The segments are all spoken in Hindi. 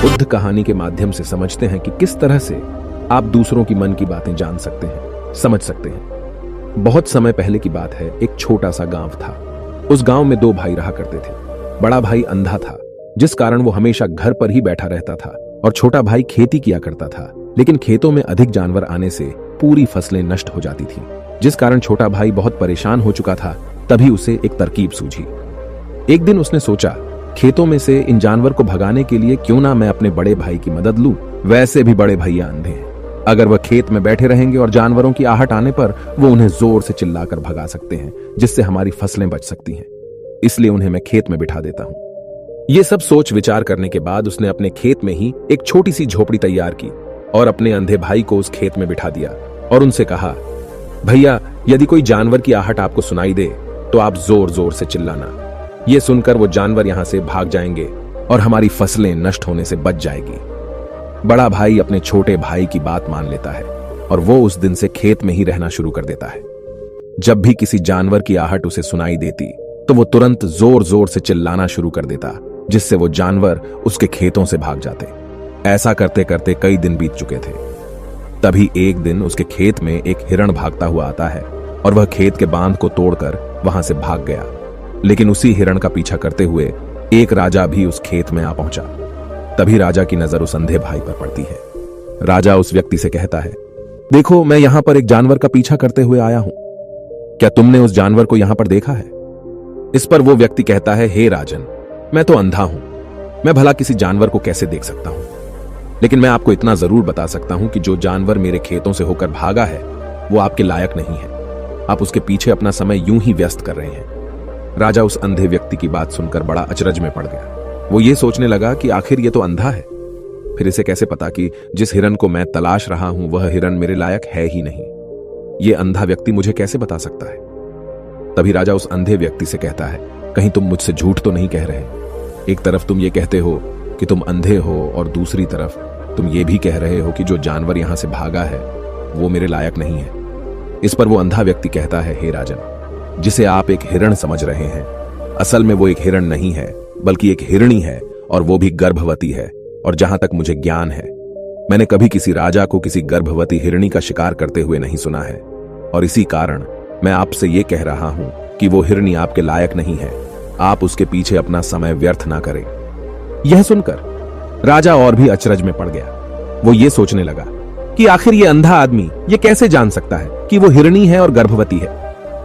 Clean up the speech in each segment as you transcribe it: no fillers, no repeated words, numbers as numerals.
बुद्ध कहानी के माध्यम से समझते हैं कि किस तरह से आप दूसरों की मन की बातें जान सकते हैं, समझ सकते हैं। बहुत समय पहले की बात है, एक छोटा सा गांव था। उस गांव में दो भाई रहा करते थे। बड़ा भाई अंधा था, जिस कारण वो हमेशा घर पर ही बैठा रहता था, और छोटा भाई खेती किया करता था। लेकिन खेतों में अधिक जानवर आने से पूरी फसलें नष्ट हो जाती थीं, जिस कारण छोटा भाई बहुत परेशान हो चुका था। तभी उसे एक तरकीब सूझी। एक दिन उसने सोचा, खेतों में से इन जानवर को भगाने के लिए क्यों ना मैं अपने बड़े भाई की मदद लूं। वैसे भी बड़े भैया अंधे हैं, अगर वह खेत में बैठे रहेंगे और जानवरों की आहट आने पर वो उन्हें जोर से चिल्लाकर भगा सकते हैं, जिससे हमारी फसलें बच सकती हैं। इसलिए उन्हें मैं खेत में बिठा देता हूं। ये सब सोच विचार करने के बाद उसने अपने खेत में ही एक छोटी सी झोपड़ी तैयार की और अपने अंधे भाई को उस खेत में बिठा दिया और उनसे कहा, भैया, यदि कोई जानवर की आहट आपको सुनाई दे तो आप जोर जोर से चिल्लाना। ये सुनकर वो जानवर यहां से भाग जाएंगे और हमारी फसलें नष्ट होने से बच जाएगी। बड़ा भाई अपने छोटे भाई की बात मान लेता है और वो उस दिन से खेत में ही रहना शुरू कर देता है। जब भी किसी जानवर की आहट उसे सुनाई देती तो वो तुरंत जोर जोर से चिल्लाना शुरू कर देता, जिससे वो जानवर उसके खेतों से भाग जाते। ऐसा करते करते कई दिन बीत चुके थे। तभी एक दिन उसके खेत में एक हिरण भागता हुआ आता है और वह खेत के बांध को तोड़कर वहां से भाग गया। लेकिन उसी हिरण का पीछा करते हुए एक राजा भी उस खेत में आ पहुंचा। तभी राजा की नजर उस अंधे भाई पर पड़ती है। राजा उस व्यक्ति से कहता है, देखो, मैं यहां पर एक जानवर का पीछा करते हुए आया हूं। क्या तुमने उस जानवर को यहां पर देखा है? इस पर वो व्यक्ति कहता है, हे राजन, मैं तो अंधा हूं, मैं भला किसी जानवर को कैसे देख सकता हूं। लेकिन मैं आपको इतना जरूर बता सकता हूं कि जो जानवर मेरे खेतों से होकर भागा है वो आपके लायक नहीं है। आप उसके पीछे अपना समय यूं ही व्यस्त कर रहे हैं। राजा उस अंधे व्यक्ति की बात सुनकर बड़ा अचरज में पड़ गया। वो ये सोचने लगा कि आखिर ये तो अंधा है, फिर इसे कैसे पता कि जिस हिरण को मैं तलाश रहा हूं वह हिरण मेरे लायक है ही नहीं। ये अंधा व्यक्ति मुझे कैसे बता सकता है? तभी राजा उस अंधे व्यक्ति से कहता है, कहीं तुम मुझसे झूठ तो नहीं कह रहे? एक तरफ तुम ये कहते हो कि तुम अंधे हो और दूसरी तरफ तुम ये भी कह रहे हो कि जो जानवर यहां से भागा है वो मेरे लायक नहीं है। इस पर वो अंधा व्यक्ति कहता है, हे राजन, जिसे आप एक हिरण समझ रहे हैं, असल में वो एक हिरण नहीं है, बल्कि एक हिरणी है, और वो भी गर्भवती है। और जहां तक मुझे ज्ञान है, मैंने कभी किसी राजा को किसी गर्भवती हिरणी का शिकार करते हुए नहीं सुना है। और इसी कारण मैं आपसे ये कह रहा हूं कि वो हिरणी आपके लायक नहीं है। आप उसके पीछे अपना समय व्यर्थ ना करें। यह सुनकर राजा और भी अचरज में पड़ गया। वो ये सोचने लगा कि आखिर ये अंधा आदमी ये कैसे जान सकता है कि वो हिरणी है और गर्भवती है।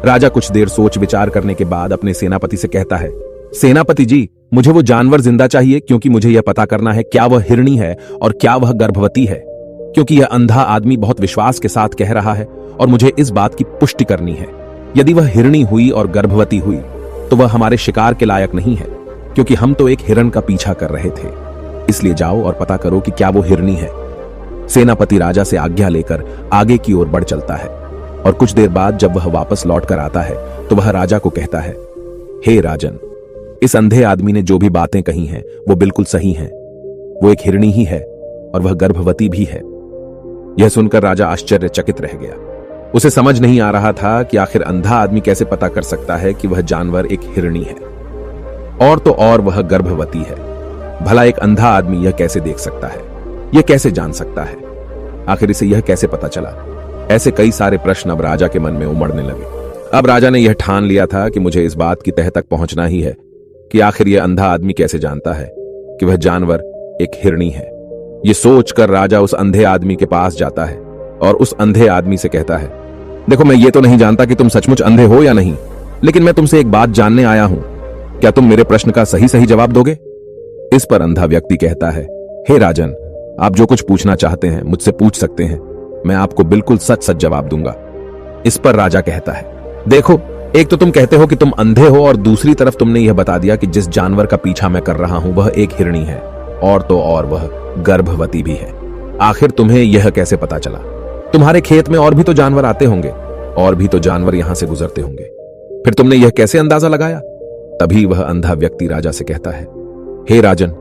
राजा कुछ देर सोच विचार करने के बाद अपने सेनापति से कहता है, सेनापति जी, मुझे वो जानवर जिंदा चाहिए, क्योंकि मुझे यह पता करना है क्या वह हिरणी है और क्या वह गर्भवती है। क्योंकि यह अंधा आदमी बहुत विश्वास के साथ कह रहा है और मुझे इस बात की पुष्टि करनी है। यदि वह हिरणी हुई और गर्भवती हुई तो वह हमारे शिकार के लायक नहीं है, क्योंकि हम तो एक हिरण का पीछा कर रहे थे। इसलिए जाओ और पता करो कि क्या वो हिरणी है। सेनापति राजा से आज्ञा लेकर आगे की ओर बढ़ चलता है और कुछ देर बाद जब वह वापस लौट कर आता है तो वह राजा को कहता है, हे राजन, इस अंधे आदमी ने जो भी बातें कही हैं वो बिल्कुल सही हैं। वो एक हिरणी ही है और वह गर्भवती भी है। यह सुनकर राजा आश्चर्यचकित रह गया। उसे समझ नहीं आ रहा था कि आखिर अंधा आदमी कैसे पता कर सकता है कि वह जानवर एक हिरणी है, और तो और वह गर्भवती है। भला एक अंधा आदमी यह कैसे देख सकता है? यह कैसे जान सकता है? आखिर इसे यह कैसे पता चला? ऐसे कई सारे प्रश्न अब राजा के मन में उमड़ने लगे। अब राजा ने यह ठान लिया था कि मुझे इस बात की तह तक पहुंचना ही है कि आखिर यह अंधा आदमी कैसे जानता है कि वह जानवर एक हिरणी है। यह सोचकर राजा उस अंधे आदमी के पास जाता है और उस अंधे आदमी से कहता है, देखो, मैं ये तो नहीं जानता कि तुम सचमुच अंधे हो या नहीं, लेकिन मैं तुमसे एक बात जानने आया हूं। क्या तुम मेरे प्रश्न का सही सही जवाब दोगे? इस पर अंधा व्यक्ति कहता है, हे राजन, आप जो कुछ पूछना चाहते हैं मुझसे पूछ सकते हैं, मैं आपको बिल्कुल सच सच जवाब दूंगा। इस पर राजा कहता है, देखो, एक तो तुम कहते हो कि तुम अंधे हो और दूसरी तरफ तुमने यह बता दिया कि जिस जानवर का पीछा मैं कर रहा हूं वह एक हिरणी है, और तो और वह गर्भवती भी है। आखिर तुम्हें यह कैसे पता चला? तुम्हारे खेत में और भी तो जानवर आते होंगे, और भी तो जानवर यहां से गुजरते होंगे, फिर तुमने यह कैसे अंदाजा लगाया? तभी वह अंधा व्यक्ति राजा से कहता है, हे राजन,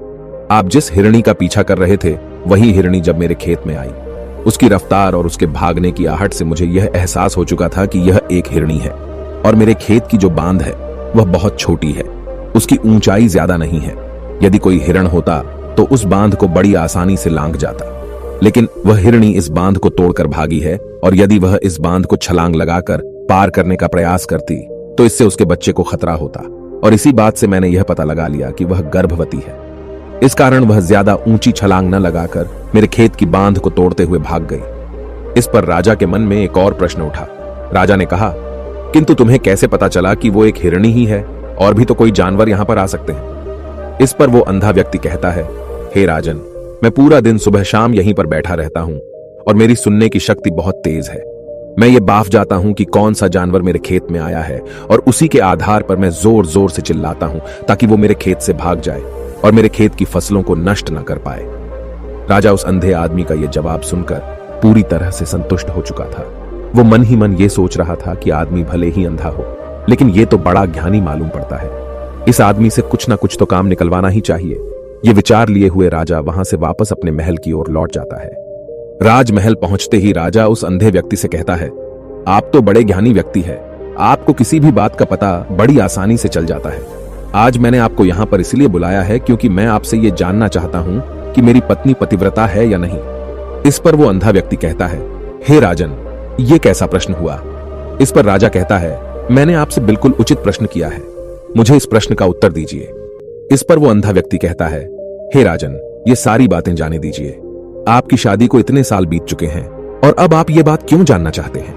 आप जिस हिरणी का पीछा कर रहे थे वही हिरणी जब मेरे खेत में आई, उसकी रफ्तार और उसके भागने की आहट से मुझे यह एहसास हो चुका था कि यह एक हिरणी है। और मेरे खेत की जो बांध है वह बहुत छोटी है, उसकी ऊंचाई ज्यादा नहीं है। यदि कोई हिरण होता तो उस बांध को बड़ी आसानी से लांघ जाता। लेकिन वह हिरणी इस बांध को तोड़कर भागी है, और यदि वह इस बांध को छलांग लगाकर पार करने का प्रयास करती तो इससे उसके बच्चे को खतरा होता। और इसी बात से मैंने यह पता लगा लिया कि वह गर्भवती है। इस कारण वह ज्यादा ऊंची छलांग न लगाकर मेरे खेत की बांध को तोड़ते हुए भाग गई। इस पर राजा के मन में एक और प्रश्न उठा। राजा ने कहा, किंतु तुम्हें कैसे पता चला कि वो एक हिरणी ही है? और भी तो कोई जानवर यहां पर आ सकते हैं। इस पर वो अंधा व्यक्ति कहता है, हे राजन, मैं पूरा दिन सुबह शाम यहीं पर बैठा रहता हूं और मेरी सुनने की शक्ति बहुत तेज है। मैं ये बाफ जाता हूं कि कौन सा जानवर मेरे खेत में आया है, और उसी के आधार पर मैं जोर जोर से चिल्लाता हूं ताकि वो मेरे खेत से भाग जाए और मेरे खेत की फसलों को नष्ट न कर पाए। राजा उस अंधे आदमी का यह जवाब सुनकर पूरी तरह से संतुष्ट हो चुका था। वो मन ही मन ये सोच रहा था कि आदमी भले ही अंधा हो, लेकिन ये तो बड़ा ज्ञानी मालूम पड़ता है। इस आदमी से कुछ ना कुछ तो काम निकलवाना ही चाहिए। ये विचार लिए हुए राजा वहां से वापस अपने महल की ओर लौट जाता है। राजमहल पहुंचते ही राजा उस अंधे व्यक्ति से कहता है, आप तो बड़े ज्ञानी व्यक्ति है, आपको किसी भी बात का पता बड़ी आसानी से चल जाता है। आज मैंने आपको यहां पर इसलिए बुलाया है क्योंकि मैं आपसे ये जानना चाहता हूं कि मेरी पत्नी पतिव्रता है या नहीं। इस पर वो अंधा व्यक्ति कहता है, हे राजन, ये कैसा प्रश्न हुआ? इस पर राजा कहता है, मैंने आपसे बिल्कुल उचित प्रश्न किया है, मुझे इस प्रश्न का उत्तर दीजिए। इस पर वो अंधा व्यक्ति कहता है, हे राजन, ये सारी बातें जाने दीजिए। आपकी शादी को इतने साल बीत चुके हैं और अब आप ये बात क्यों जानना चाहते हैं?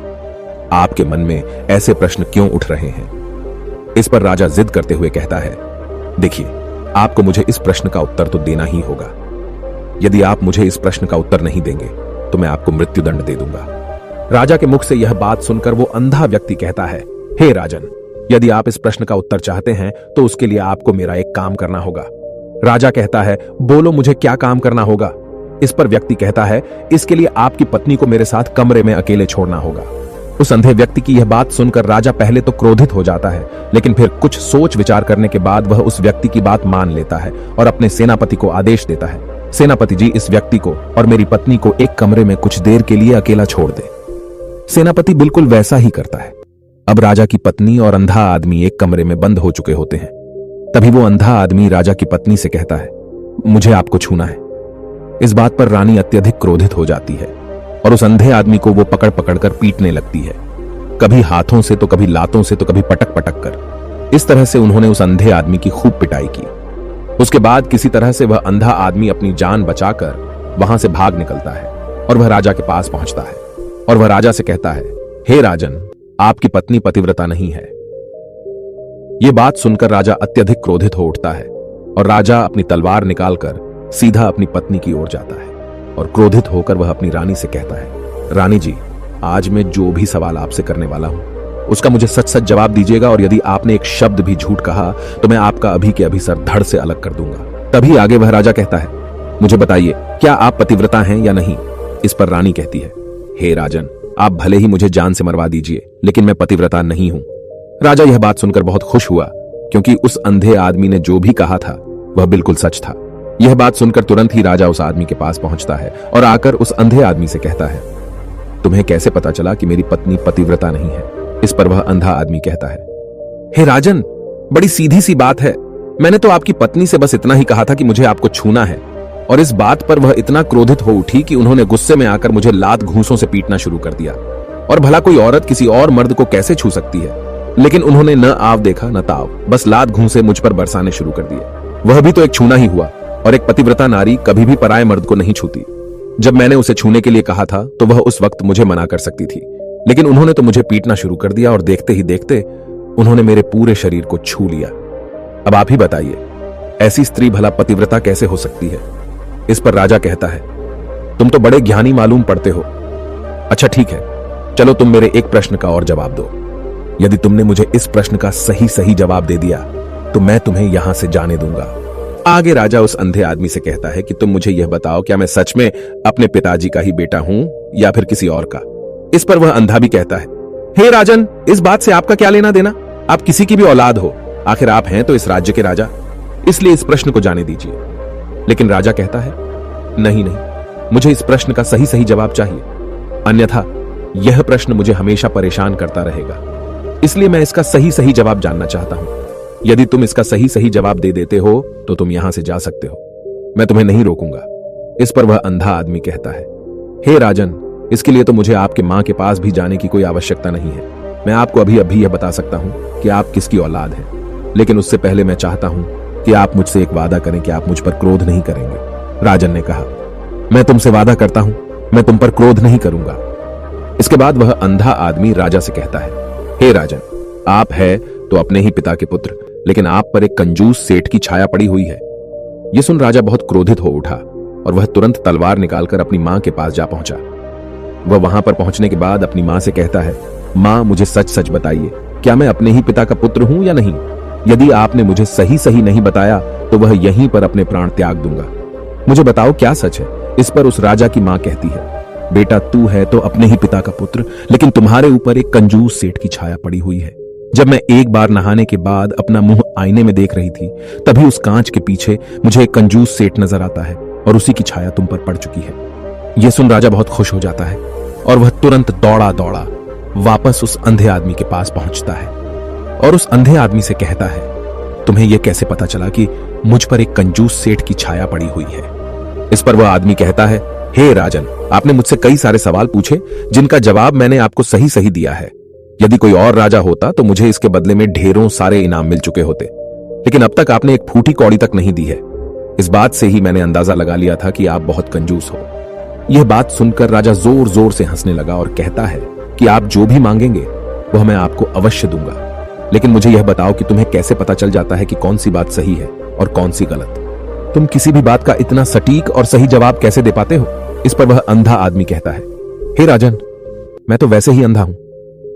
आपके मन में ऐसे प्रश्न क्यों उठ रहे हैं? इस पर राजा जिद करते हुए कहता है, देखिए, आपको मुझे इस प्रश्न का उत्तर तो देना ही होगा। यदि आप मुझे इस प्रश्न का उत्तर नहीं देंगे तो मैं आपको मृत्युदंड दे दूंगा। राजा के मुख से यह बात सुनकर वो अंधा व्यक्ति कहता है, हे राजन, यदि आप इस प्रश्न का उत्तर चाहते हैं तो उसके लिए आपको मेरा एक काम करना होगा। राजा कहता है, बोलो, मुझे क्या काम करना होगा? इस पर व्यक्ति कहता है, इसके लिए आपकी पत्नी को मेरे साथ कमरे में अकेले छोड़ना होगा। उस अंधे व्यक्ति की यह बात सुनकर राजा पहले तो क्रोधित हो जाता है, लेकिन फिर कुछ सोच विचार करने के बाद वह उस व्यक्ति की बात मान लेता है और अपने सेनापति को आदेश देता है, सेनापति जी, इस व्यक्ति को और मेरी पत्नी को एक कमरे में कुछ देर के लिए अकेला छोड़ दे। सेनापति बिल्कुल वैसा ही करता है। अब राजा की पत्नी और अंधा आदमी एक कमरे में बंद हो चुके होते हैं। तभी वो अंधा आदमी राजा की पत्नी से कहता है, मुझे आपको छूना है। इस बात पर रानी अत्यधिक क्रोधित हो जाती है और उस अंधे आदमी को वो पकड़ पकड़ कर पीटने लगती है, कभी हाथों से तो कभी लातों से तो कभी पटक पटक कर। इस तरह से उन्होंने उस अंधे आदमी की खूब पिटाई की। उसके बाद किसी तरह से वह अंधा आदमी अपनी जान बचाकर वहां से भाग निकलता है और वह राजा के पास पहुंचता है और वह राजा से कहता है, हे राजन, आपकी पत्नी पतिव्रता नहीं है। यह बात सुनकर राजा अत्यधिक क्रोधित हो उठता है और राजा अपनी तलवार निकालकर सीधा अपनी पत्नी की ओर जाता है और क्रोधित होकर वह अपनी रानी से कहता है, रानी जी, आज मैं जो भी सवाल आपसे करने वाला हूं उसका मुझे सच सच जवाब दीजिएगा, और यदि आपने एक शब्द भी झूठ कहा तो मैं आपका अभी के अभी सर धड़ से अलग कर दूंगा। तभी आगे वह राजा कहता है, मुझे बताइए, क्या आप पतिव्रता हैं या नहीं? इस पर रानी कहती है, हे राजन, आप भले ही मुझे जान से मरवा दीजिए, लेकिन मैं पतिव्रता नहीं हूं। राजा यह बात सुनकर बहुत खुश हुआ, क्योंकि उस अंधे आदमी ने जो भी कहा था वह बिल्कुल सच था। यह बात सुनकर तुरंत ही राजा उस आदमी के पास पहुंचता है और आकर उस अंधे आदमी से कहता है, तुम्हें कैसे पता चला कि मेरी पत्नी पतिव्रता नहीं है? इस पर वह अंधा आदमी कहता है, हे राजन, बड़ी सीधी सी बात है, मैंने तो आपकी पत्नी से बस इतना ही कहा था कि मुझे आपको छूना है, और इस बात पर वह इतना क्रोधित हो उठी कि उन्होंने गुस्से में आकर मुझे लात घूंसों से पीटना शुरू कर दिया। और भला कोई औरत किसी और मर्द को कैसे छू सकती है? लेकिन उन्होंने न आव देखा न ताव, बस लात घूंसे मुझ पर बरसाने शुरू कर दिए। वह भी तो एक छूना ही हुआ, और एक पतिव्रता नारी कभी भी पराये मर्द को नहीं छूती। जब मैंने उसे छूने के लिए कहा था तो वह उस वक्त मुझे मना कर सकती थी, लेकिन उन्होंने तो मुझे पीटना शुरू कर दिया और देखते ही देखते उन्होंने मेरे पूरे शरीर को छू लिया। अब आप ही बताइए, ऐसी स्त्री भला पतिव्रता कैसे हो सकती है? इस पर राजा कहता है, तुम तो बड़े ज्ञानी मालूम पड़ते हो। अच्छा ठीक है, चलो तुम मेरे एक प्रश्न का और जवाब दो। यदि तुमने मुझे इस प्रश्न का सही सही जवाब दे दिया तो मैं तुम्हें यहां से जाने दूंगा। आगे राजा उस अंधे आदमी से कहता है कि तुम मुझे यह बताओ, क्या मैं सच में अपने पिताजी का ही बेटा हूं या फिर किसी और का? इस पर वह अंधा भी कहता है, हे राजन, इस बात से आपका क्या लेना देना? आप किसी की भी औलाद हो, आखिर आप हैं तो इस राज्य के राजा, इसलिए इस प्रश्न को जाने दीजिए। लेकिन राजा कहता है, नहीं नहीं, मुझे इस प्रश्न का सही सही जवाब चाहिए, अन्यथा यह प्रश्न मुझे हमेशा परेशान करता रहेगा, इसलिए मैं इसका सही सही जवाब जानना चाहता हूं। यदि तुम इसका सही सही जवाब दे देते हो तो तुम यहां से जा सकते हो। मैं तुम्हें नहीं रोकूंगा। इस पर वह अंधा आदमी कहता है, हे राजन, इसके लिए तो मुझे आपके मां के पास भी जाने की कोई आवश्यकता नहीं है। मैं आपको अभी अभी यह बता सकता हूं कि आप किसकी औलाद हैं, लेकिन उससे पहले मैं चाहता हूं कि आप मुझसे एक वादा करें कि आप मुझ पर क्रोध नहीं करेंगे। राजन ने कहा, मैं तुमसे वादा करता हूं, मैं तुम पर क्रोध नहीं करूंगा। इसके बाद वह अंधा आदमी राजा से कहता है, हे राजन, आप है तो अपने ही पिता के पुत्र, लेकिन आप पर एक कंजूस सेठ की छाया पड़ी हुई है। यह सुन राजा बहुत क्रोधित हो उठा और वह तुरंत तलवार निकालकर अपनी मां के पास जा पहुंचा। वह वहां पर पहुंचने के बाद अपनी मां से कहता है, मां, मुझे सच सच बताइए, क्या मैं अपने ही पिता का पुत्र हूं या नहीं? यदि आपने मुझे सही सही नहीं बताया तो वह यहीं पर अपने प्राण त्याग दूंगा। मुझे बताओ क्या सच है? इस पर उस राजा की मां कहती है, बेटा, तू है तो अपने ही पिता का पुत्र, लेकिन तुम्हारे ऊपर एक कंजूस सेठ की छाया पड़ी हुई है। जब मैं एक बार नहाने के बाद अपना मुंह आईने में देख रही थी, तभी उस कांच के पीछे मुझे एक कंजूस सेठ नजर आता है और उसी की छाया तुम पर पड़ चुकी है। यह सुन राजा बहुत खुश हो जाता है और वह तुरंत दौड़ा दौड़ा वापस उस अंधे आदमी के पास पहुंचता है और उस अंधे आदमी से कहता है, तुम्हें यह कैसे पता चला कि मुझ पर एक कंजूस सेठ की छाया पड़ी हुई है? इस पर वह आदमी कहता है, हे राजन, आपने मुझसे कई सारे सवाल पूछे जिनका जवाब मैंने आपको सही सही दिया है। यदि कोई और राजा होता तो मुझे इसके बदले में ढेरों सारे इनाम मिल चुके होते, लेकिन अब तक आपने एक फूटी कौड़ी तक नहीं दी है। इस बात से ही मैंने अंदाजा लगा लिया था कि आप बहुत कंजूस हो। यह बात सुनकर राजा जोर जोर से हंसने लगा और कहता है कि आप जो भी मांगेंगे वह मैं आपको अवश्य दूंगा, लेकिन मुझे यह बताओ कि तुम्हें कैसे पता चल जाता है कि कौन सी बात सही है और कौन सी गलत? तुम किसी भी बात का इतना सटीक और सही जवाब कैसे दे पाते हो? इस पर वह अंधा आदमी कहता है, हे राजन, मैं तो वैसे ही अंधा हूं।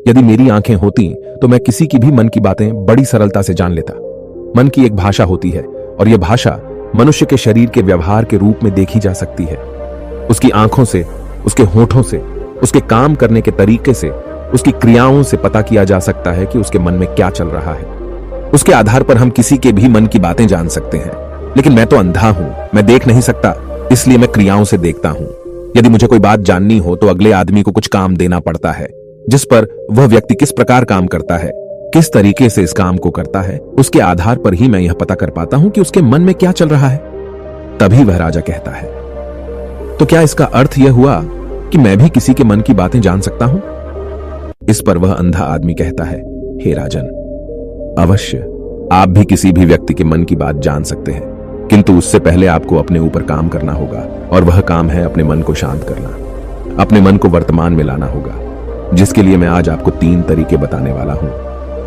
यदि मेरी आंखें होती तो मैं किसी की भी मन की बातें बड़ी सरलता से जान लेता। मन की एक भाषा होती है और यह भाषा मनुष्य के शरीर के व्यवहार के रूप में देखी जा सकती है। उसकी आंखों से, उसके होठों से, उसके काम करने के तरीके से, उसकी क्रियाओं से पता किया जा सकता है कि उसके मन में क्या चल रहा है। उसके आधार पर हम किसी के भी मन की बातें जान सकते हैं, लेकिन मैं तो अंधा हूं, मैं देख नहीं सकता, इसलिए मैं क्रियाओं से देखता हूं। यदि मुझे कोई बात जाननी हो तो अगले आदमी को कुछ काम देना पड़ता है, जिस पर वह व्यक्ति किस प्रकार काम करता है, किस तरीके से इस काम को करता है, उसके आधार पर ही मैं यह पता कर पाता हूं कि उसके मन में क्या चल रहा है। तभी वह राजा कहता है, तो क्या इसका अर्थ यह हुआ कि मैं भी किसी के मन की बातें जान सकता हूं? इस पर वह अंधा आदमी कहता है, हे राजन, अवश्य आप भी किसी भी व्यक्ति के मन की बात जान सकते हैं, किंतु उससे पहले आपको अपने ऊपर काम करना होगा, और वह काम है अपने मन को शांत करना, अपने मन को वर्तमान में लाना होगा, जिसके लिए मैं आज आपको 3 तरीके बताने वाला हूं।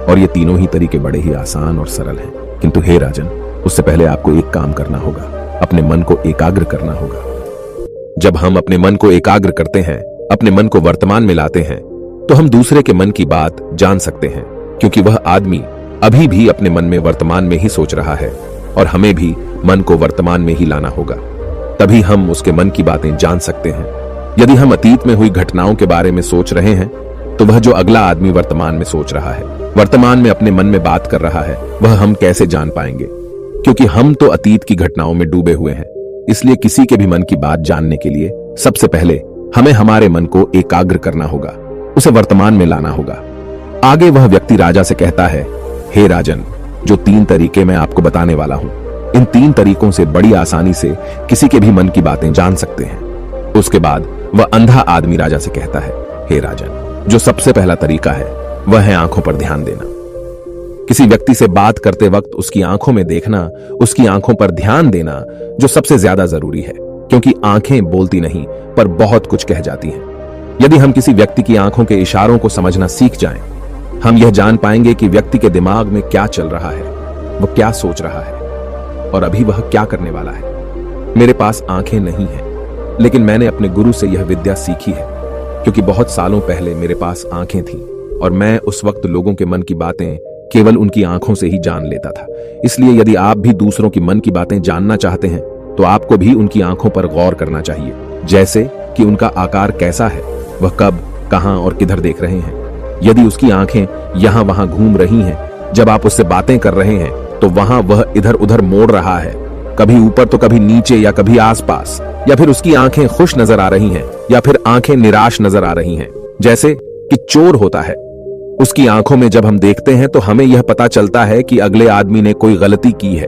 और ये तीनों ही तरीके बड़े ही आसान और सरल हैं, किंतु हे राजन, उससे पहले आपको एक काम करना होगा, अपने मन को एकाग्र करना होगा। जब हम अपने मन को एकाग्र करते हैं, अपने मन को वर्तमान में लाते हैं, तो हम दूसरे के मन की बात जान सकते हैं, क्योंकि वह आदमी अभी भी अपने मन में वर्तमान में ही सोच रहा है, और हमें भी मन को वर्तमान में ही लाना होगा, तभी हम उसके मन की बातें जान सकते हैं। यदि हम अतीत में हुई घटनाओं के बारे में सोच रहे हैं, तो वह जो अगला आदमी वर्तमान में सोच रहा है, वर्तमान में अपने मन में बात कर रहा है, वह हम कैसे जान पाएंगे? क्योंकि हम तो अतीत की घटनाओं में डूबे हुए हैं। इसलिए किसी के भी मन की बात जानने के लिए सबसे पहले हमें हमारे मन को एकाग्र करना होगा, उसे वर्तमान में लाना होगा। आगे वह व्यक्ति राजा से कहता है, हे राजन, जो 3 तरीके मैं आपको बताने वाला हूं, इन 3 तरीकों से बड़ी आसानी से किसी के भी मन की बातें जान सकते हैं। उसके बाद वह अंधा आदमी राजा से कहता है, हे राजन, जो सबसे पहला तरीका है वह है आंखों पर ध्यान देना। किसी व्यक्ति से बात करते वक्त उसकी आंखों में देखना, उसकी आंखों पर ध्यान देना जो सबसे ज्यादा जरूरी है, क्योंकि आंखें बोलती नहीं पर बहुत कुछ कह जाती हैं। यदि हम किसी व्यक्ति की आंखों के इशारों को समझना सीख जाएं, हम यह जान पाएंगे कि व्यक्ति के दिमाग में क्या चल रहा है, वह क्या सोच रहा है और अभी वह क्या करने वाला है। मेरे पास आंखें नहीं हैं, लेकिन मैंने अपने गुरु से यह विद्या सीखी है, क्योंकि बहुत सालों पहले मेरे पास आंखें थीं और मैं उस वक्त लोगों के मन की बातें केवल उनकी आंखों से ही जान लेता था। इसलिए यदि आप भी दूसरों की मन की बातें जानना चाहते हैं, तो आपको भी उनकी आंखों पर गौर करना चाहिए, जैसे कि उनका आकार कैसा है, वह कब, कहां और किधर देख रहे हैं। यदि उसकी आंखें यहां वहां घूम रही हैं, जब आप उससे बातें कर रहे हैं, तो वहां वह इधर उधर मोड़ रहा है, कभी ऊपर तो कभी नीचे या कभी आसपास, या फिर उसकी आंखें खुश नजर आ रही हैं या फिर आंखें निराश नजर आ रही हैं, जैसे कि चोर होता है। उसकी आंखों में जब हम देखते हैं तो हमें यह पता चलता है कि अगले आदमी ने कोई गलती की है।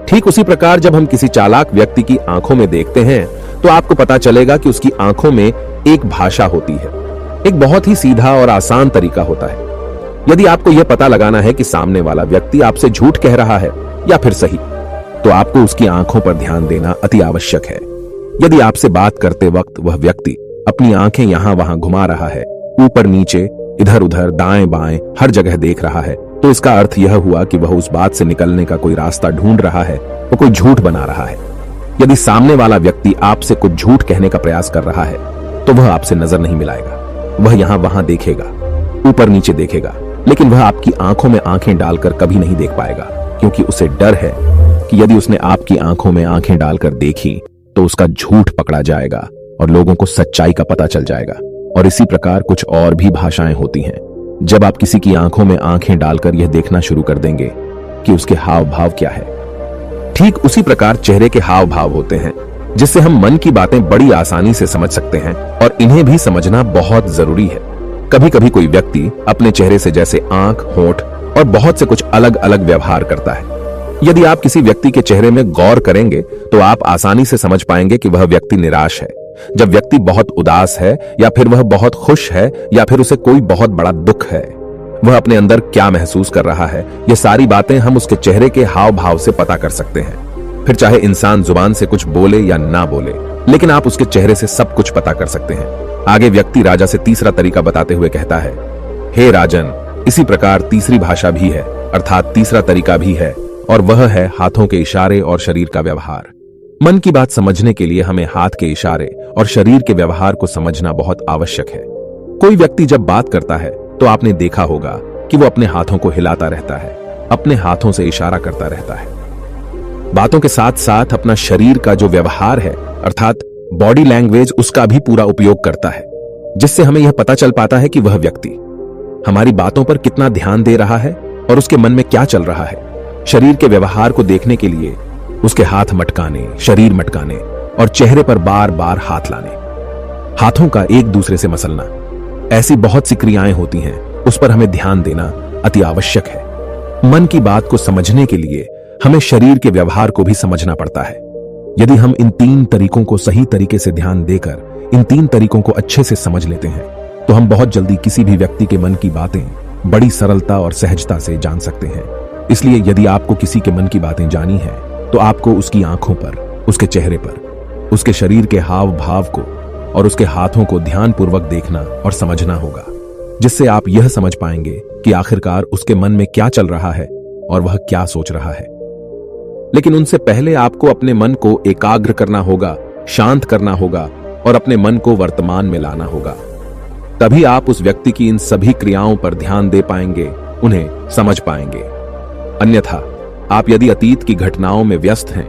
ठीक उसी प्रकार जब हम किसी चालाक व्यक्ति की आंखों में देखते हैं तो आपको पता चलेगा कि उसकी आंखों में एक भाषा होती है। एक बहुत ही सीधा और आसान तरीका होता है। यदि आपको यह पता लगाना है कि सामने वाला व्यक्ति आपसे झूठ कह रहा है या फिर सही, तो आपको उसकी आंखों पर ध्यान देना अति आवश्यक है। यदि आपसे बात करते वक्त वह व्यक्ति अपनी आंखें यहां वहां घुमा रहा है, ऊपर नीचे, इधर उधर, दाएं बाएं, हर जगह देख रहा है, तो इसका अर्थ यह हुआ कि वह उस बात से निकलने का कोई रास्ता ढूंढ रहा है, वो कोई झूठ बना रहा है। यदि सामने वाला व्यक्ति आपसे कुछ झूठ कहने का प्रयास कर रहा है तो वह आपसे नजर नहीं मिलाएगा। वह यहां वहां देखेगा, ऊपर नीचे देखेगा, लेकिन वह आपकी आंखों में आंखें डालकर कभी नहीं देख पाएगा, क्योंकि उसे डर है कि यदि उसने आपकी आंखों में आंखें डालकर देखी तो उसका झूठ पकड़ा जाएगा और लोगों को सच्चाई का पता चल जाएगा। और इसी प्रकार कुछ और भी भाषाएं होती हैं। जब आप किसी की आंखों में आंखें डालकर यह देखना शुरू कर देंगे कि उसके हाव भाव क्या है, ठीक उसी प्रकार चेहरे के हाव भाव होते हैं, जिससे हम मन की बातें बड़ी आसानी से समझ सकते हैं और इन्हें भी समझना बहुत जरूरी है। कभी कभी कोई व्यक्ति अपने चेहरे से जैसे आंख, होंठ और बहुत से कुछ अलग अलग व्यवहार करता है। यदि आप किसी व्यक्ति के चेहरे में गौर करेंगे तो आप आसानी से समझ पाएंगे कि वह व्यक्ति निराश है, जब व्यक्ति बहुत उदास है, या फिर वह बहुत खुश है, या फिर उसे कोई बहुत बड़ा दुख है। वह अपने अंदर क्या महसूस कर रहा है, ये सारी बातें हम उसके चेहरे के हाव भाव से पता कर सकते हैं। फिर चाहे इंसान जुबान से कुछ बोले या ना बोले, लेकिन आप उसके चेहरे से सब कुछ पता कर सकते हैं। आगे व्यक्ति राजा से तीसरा तरीका बताते हुए कहता है, हे राजन, इसी प्रकार तीसरी भाषा भी है, अर्थात तीसरा तरीका भी है, और वह है हाथों के इशारे और शरीर का व्यवहार। मन की बात समझने के लिए हमें हाथ के इशारे और शरीर के व्यवहार को समझना बहुत आवश्यक है। कोई व्यक्ति जब बात करता है तो आपने देखा होगा कि वो अपने हाथों को हिलाता रहता है, अपने हाथों से इशारा करता रहता है। बातों के साथ साथ अपना शरीर का जो व्यवहार है, अर्थात बॉडी लैंग्वेज, उसका भी पूरा उपयोग करता है, जिससे हमें यह पता चल पाता है कि वह व्यक्ति हमारी बातों पर कितना ध्यान दे रहा है और उसके मन में क्या चल रहा है। शरीर के व्यवहार को देखने के लिए उसके हाथ मटकाने, शरीर मटकाने और चेहरे पर बार बार हाथ लाने, हाथों का एक दूसरे से मसलना, ऐसी बहुत सी क्रियाएं होती हैं, उस पर हमें ध्यान देना अति आवश्यक है। मन की बात को समझने के लिए हमें शरीर के व्यवहार को भी समझना पड़ता है। यदि हम इन तीन तरीकों को सही तरीके से ध्यान देकर इन तीन तरीकों को अच्छे से समझ लेते हैं तो हम बहुत जल्दी किसी भी व्यक्ति के मन की बातें बड़ी सरलता और सहजता से जान सकते हैं। इसलिए यदि आपको किसी के मन की बातें जानी है तो आपको उसकी आंखों पर, उसके चेहरे पर, उसके शरीर के हाव भाव को और उसके हाथों को ध्यानपूर्वक देखना और समझना होगा, जिससे आप यह समझ पाएंगे कि आखिरकार उसके मन में क्या चल रहा है और वह क्या सोच रहा है। लेकिन उनसे पहले आपको अपने मन को एकाग्र करना होगा, शांत करना होगा और अपने मन को वर्तमान में लाना होगा। तभी आप उस व्यक्ति की इन सभी क्रियाओं पर ध्यान दे पाएंगे, उन्हें समझ पाएंगे। अन्यथा आप यदि अतीत की घटनाओं में व्यस्त हैं,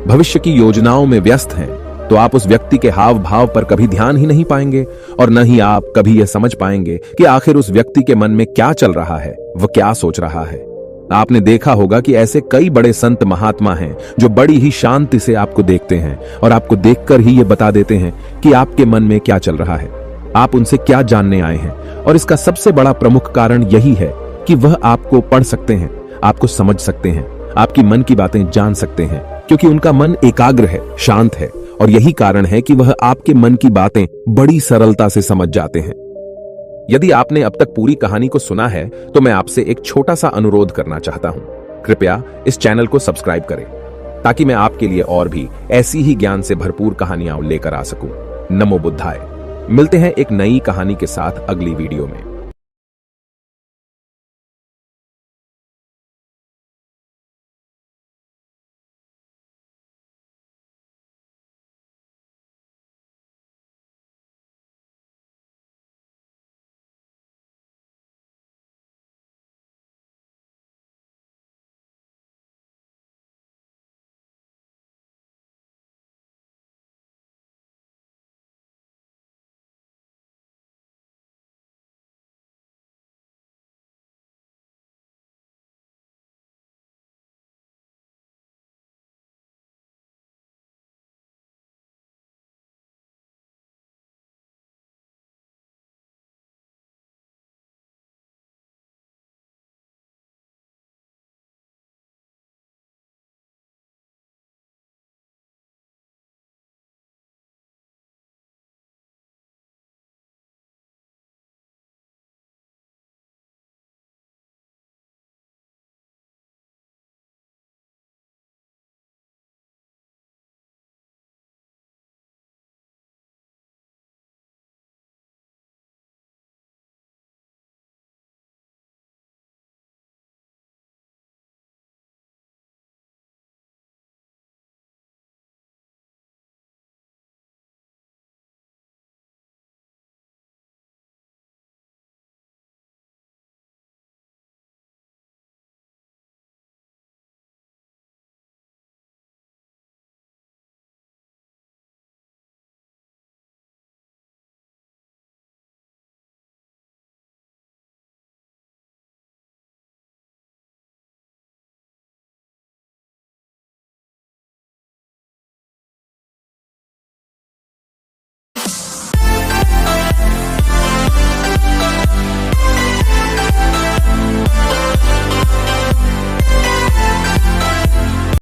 भविष्य की योजनाओं में व्यस्त हैं, तो आप उस व्यक्ति के हाव भाव पर कभी ध्यान ही नहीं पाएंगे और न ही आप कभी यह समझ पाएंगे कि आखिर उस व्यक्ति के मन में क्या चल रहा है, वह क्या सोच रहा है। आपने देखा होगा कि ऐसे कई बड़े संत महात्मा हैं जो बड़ी ही शांति से आपको देखते हैं और आपको देखकर ही ये बता देते हैं कि आपके मन में क्या चल रहा है, आप उनसे क्या जानने आए हैं। और इसका सबसे बड़ा प्रमुख कारण यही है कि वह आपको पढ़ सकते हैं, आपको समझ सकते हैं, आपकी मन की बातें जान सकते हैं, क्योंकि उनका मन एकाग्र है, शांत है, और यही कारण है कि वह आपके मन की बातें बड़ी सरलता से समझ जाते हैं। यदि आपने अब तक पूरी कहानी को सुना है तो मैं आपसे एक छोटा सा अनुरोध करना चाहता हूं। कृपया इस चैनल को सब्सक्राइब करें ताकि मैं आपके लिए और भी ऐसी ही ज्ञान से भरपूर कहानियां लेकर आ सकूं। नमो बुद्धाय। मिलते हैं एक नई कहानी के साथ अगली वीडियो में।